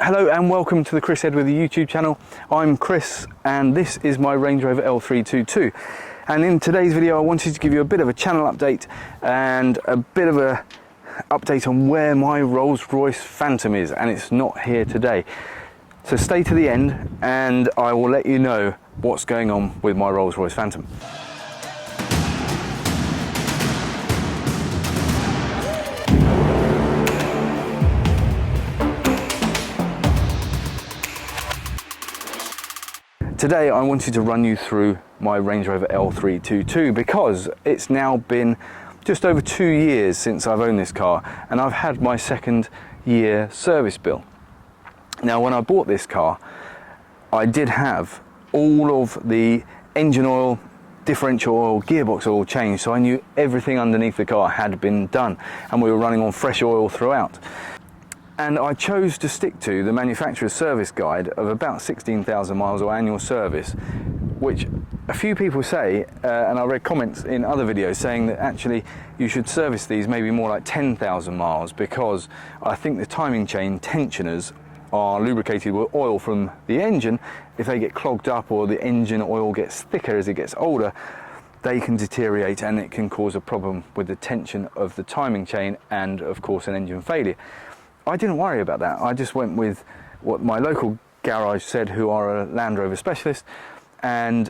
Hello and welcome to the Chris Edworthy YouTube channel. I'm Chris and this is my Range Rover L322. And in today's video I wanted to give you a bit of a channel update and a bit of a update on where my Rolls-Royce Phantom is, and it's not here today. So stay to the end and I will let you know what's going on with my Rolls-Royce Phantom. Today I wanted to run you through my Range Rover L322 because it's now been just over 2 years since I've owned this car and I've had my second year service bill. Now when I bought this car I did have all of the engine oil, differential oil, gearbox oil changed, so I knew everything underneath the car had been done and we were running on fresh oil throughout. And I chose to stick to the manufacturer's service guide of about 16,000 miles or annual service, which a few people say, and I read comments in other videos saying that actually you should service these maybe more like 10,000 miles because I think the timing chain tensioners are lubricated with oil from the engine. If they get clogged up or the engine oil gets thicker as it gets older, they can deteriorate and it can cause a problem with the tension of the timing chain and of course an engine failure. I didn't worry about that. I just went with what my local garage said, who are a Land Rover specialist, and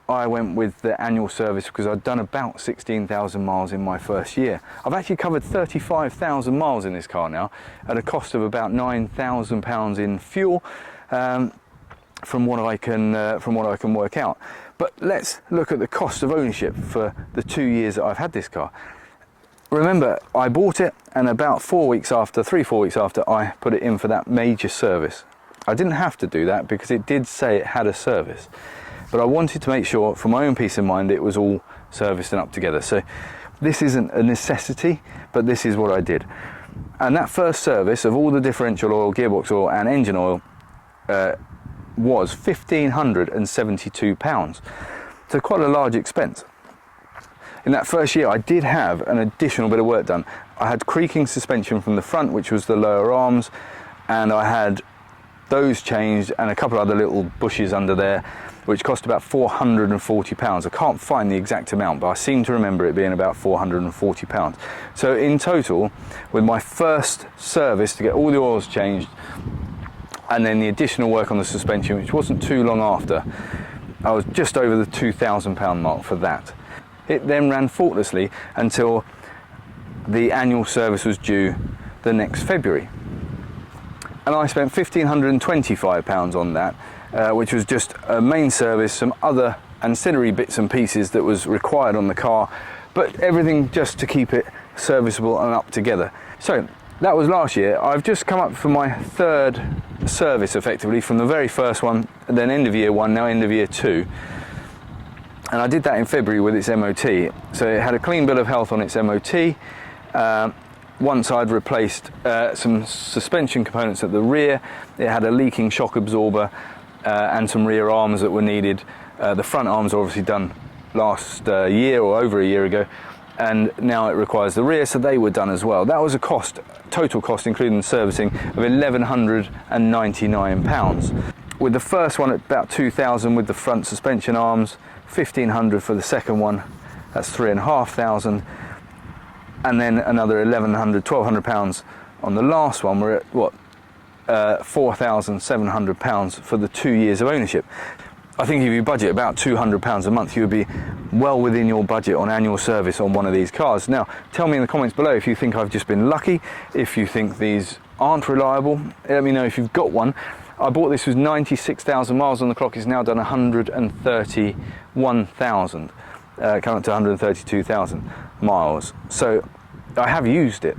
I went with the annual service because I'd done about 16,000 miles in my first year. I've actually covered 35,000 miles in this car now at a cost of about £9,000 in fuel, from what I can work out. But let's look at the cost of ownership for the 2 years that I've had this car. Remember, I bought it and about 4 weeks after, 3-4 weeks after, I put it in for that major service. I didn't have to do that because it did say it had a service, but I wanted to make sure for my own peace of mind it was all serviced and up together. So this isn't a necessity, but this is what I did. And that first service of all the differential oil, gearbox oil and engine oil was £1,572. So quite a large expense. In that first year I did have an additional bit of work done. I had creaking suspension from the front, which was the lower arms, and I had those changed and a couple of other little bushes under there, which cost about £440. I can't find the exact amount, but I seem to remember it being about £440. So in total, with my first service to get all the oils changed and then the additional work on the suspension, which wasn't too long after, I was just over the £2,000 mark for that. It then ran faultlessly until the annual service was due the next February. And I spent £1,525 on that, which was just a main service, some other ancillary bits and pieces that was required on the car, but everything just to keep it serviceable and up together. So that was last year. I've just come up for my third service effectively from the very first one, and then end of year one, now end of year two. And I did that in February with its MOT. So it had a clean bill of health on its MOT. Once I'd replaced some suspension components at the rear, it had a leaking shock absorber and some rear arms that were needed. The front arms were obviously done last year or over a year ago, and now it requires the rear, so they were done as well. That was a cost, total cost including servicing, of £1,199. With the first one at about £2,000 with the front suspension arms, £1,500 for the second one, that's £3,500, and then another £1,200 on the last one. We're at what, £4,700 for the 2 years of ownership. I think if you budget about £200 a month, you would be well within your budget on annual service on one of these cars. Now, tell me in the comments below if you think I've just been lucky, if you think these aren't reliable. Let me know if you've got one. I bought this with 96,000 miles on the clock. It's now done 131,000, coming up to 132,000 miles. So I have used it.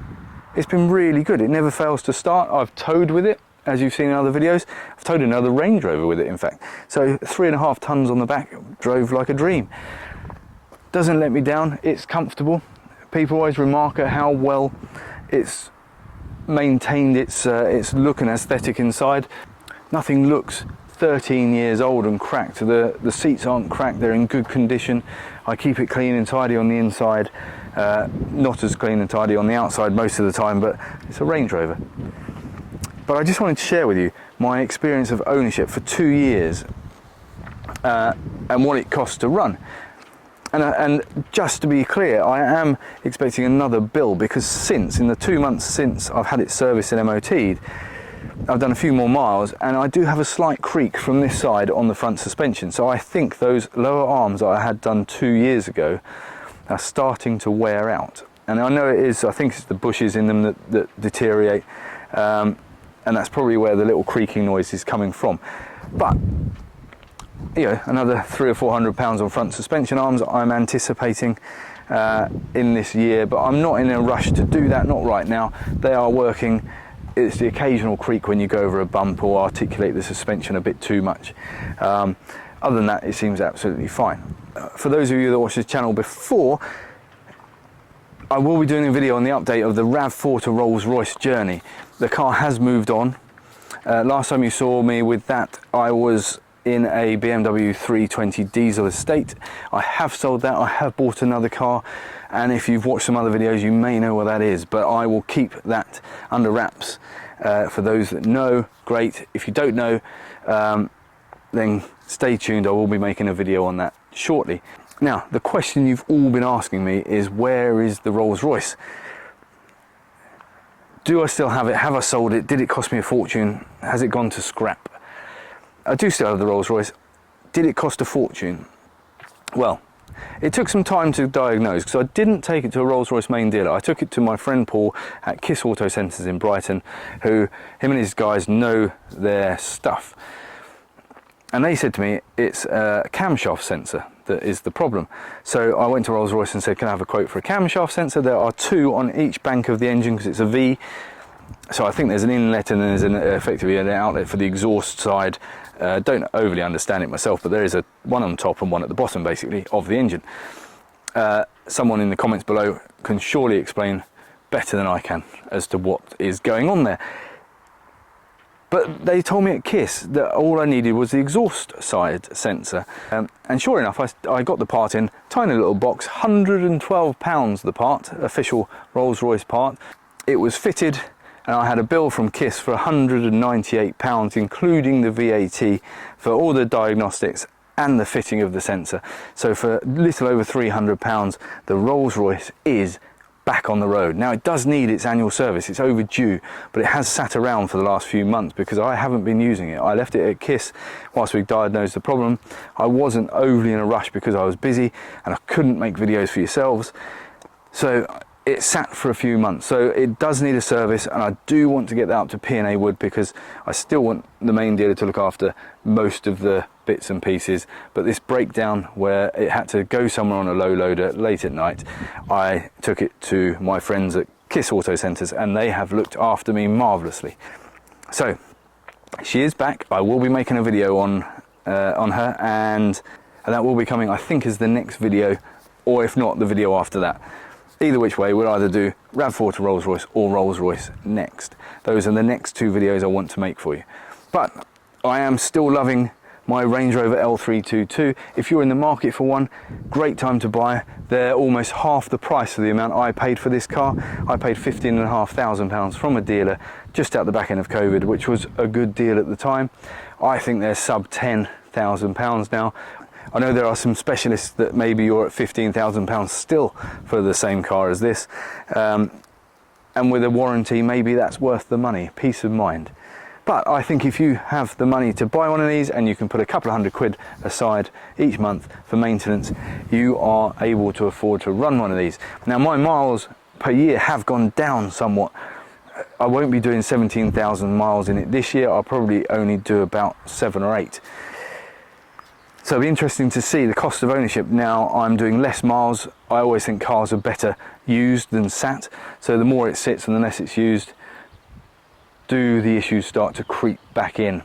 It's been really good. It never fails to start. I've towed with it, as you've seen in other videos. I've towed another Range Rover with it, in fact. So 3.5 tons on the back, drove like a dream. Doesn't let me down. It's comfortable. People always remark at how well it's maintained its look and aesthetic inside. Nothing looks 13 years old and cracked. The seats aren't cracked, they're in good condition. I keep it clean and tidy on the inside, not as clean and tidy on the outside most of the time, but it's a Range Rover. But I just wanted to share with you my experience of ownership for 2 years and what it costs to run. And just to be clear, I am expecting another bill because in the 2 months since I've had it serviced and MOT'd, I've done a few more miles and I do have a slight creak from this side on the front suspension. So I think those lower arms that I had done 2 years ago are starting to wear out. And I know it is, I think it's the bushes in them that deteriorate, and that's probably where the little creaking noise is coming from. But you know, another 300 or 400 pounds on front suspension arms I'm anticipating in this year, but I'm not in a rush to do that, not right now. They are working. It's the occasional creak when you go over a bump or articulate the suspension a bit too much. Other than that, it seems absolutely fine. For those of you that watched this channel before, I will be doing a video on the update of the RAV4 to Rolls-Royce journey. The car has moved on. Last time you saw me with that, I was in a BMW 320 diesel estate. I have sold that, I have bought another car, and if you've watched some other videos you may know what that is, but I will keep that under wraps. For those that know, great. If you don't know, then stay tuned. I will be making a video on that shortly. Now, the question you've all been asking me is, where is the Rolls-Royce? Do I still have it? Have I sold it? Did it cost me a fortune? Has it gone to scrap? I do still have the Rolls-Royce. Did it cost a fortune? Well, it took some time to diagnose because I didn't take it to a Rolls-Royce main dealer. I took it to my friend Paul at Kiss Auto Centres in Brighton, him and his guys know their stuff. And they said to me, it's a camshaft sensor that is the problem. So I went to Rolls-Royce and said, can I have a quote for a camshaft sensor? There are 2 on each bank of the engine because it's a V. So I think there's an inlet and there's effectively an outlet for the exhaust side. Don't overly understand it myself, but there is one on top and one at the bottom basically of the engine. Someone in the comments below can surely explain better than I can as to what is going on there. But they told me at Kiss that all I needed was the exhaust side sensor. And sure enough, I got the part in, tiny little box, £112 the part, official Rolls-Royce part. It was fitted, and I had a bill from Kiss for £198, including the VAT for all the diagnostics and the fitting of the sensor. So for a little over £300, the Rolls-Royce is back on the road. Now, it does need its annual service, it's overdue, but it has sat around for the last few months because I haven't been using it. I left it at Kiss whilst we diagnosed the problem. I wasn't overly in a rush because I was busy and I couldn't make videos for yourselves. So it sat for a few months, so it does need a service, and I do want to get that up to P&A Wood because I still want the main dealer to look after most of the bits and pieces. But this breakdown where it had to go somewhere on a low loader late at night, I took it to my friends at Kiss Auto Centres and they have looked after me marvellously. So she is back. I will be making a video on her, and that will be coming, I think, as the next video, or if not, the video after that. Either which way, we'll either do RAV4 to Rolls-Royce or Rolls-Royce next. Those are the next 2 videos I want to make for you. But I am still loving my Range Rover L322. If you're in the market for one, great time to buy. They're almost half the price of the amount I paid for this car. I paid £15,500 from a dealer just out the back end of COVID, which was a good deal at the time. I think they're sub £10,000 now. I know there are some specialists that maybe you're at £15,000 still for the same car as this. And with a warranty, maybe that's worth the money, peace of mind. But I think if you have the money to buy one of these and you can put a couple of £100 aside each month for maintenance, you are able to afford to run one of these. Now, my miles per year have gone down somewhat. I won't be doing 17,000 miles in it this year. I'll probably only do about 7 or 8. So it'll be interesting to see the cost of ownership. Now I'm doing less miles. I always think cars are better used than sat. So the more it sits and the less it's used, do the issues start to creep back in?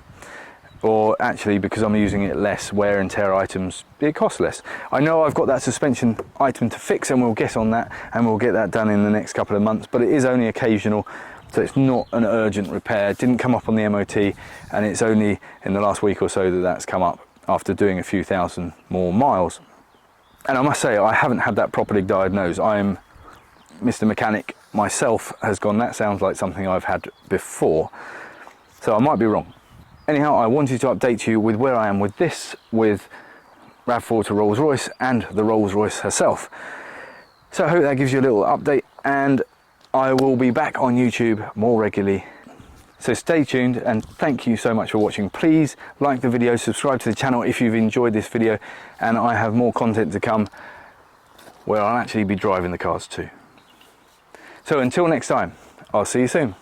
Or actually, because I'm using it less, wear and tear items, it costs less. I know I've got that suspension item to fix and we'll get on that and we'll get that done in the next couple of months, but it is only occasional. So it's not an urgent repair. It didn't come up on the MOT, and it's only in the last week or so that that's come up after doing a few thousand more miles. And I must say, I haven't had that properly diagnosed. I'm Mr. Mechanic myself has gone, that sounds like something I've had before. So I might be wrong. Anyhow, I wanted to update you with where I am with this, with RAV4 to Rolls-Royce and the Rolls-Royce herself. So I hope that gives you a little update, and I will be back on YouTube more regularly. So stay tuned, and thank you so much for watching. Please like the video, subscribe to the channel if you've enjoyed this video, and I have more content to come where I'll actually be driving the cars too. So until next time, I'll see you soon.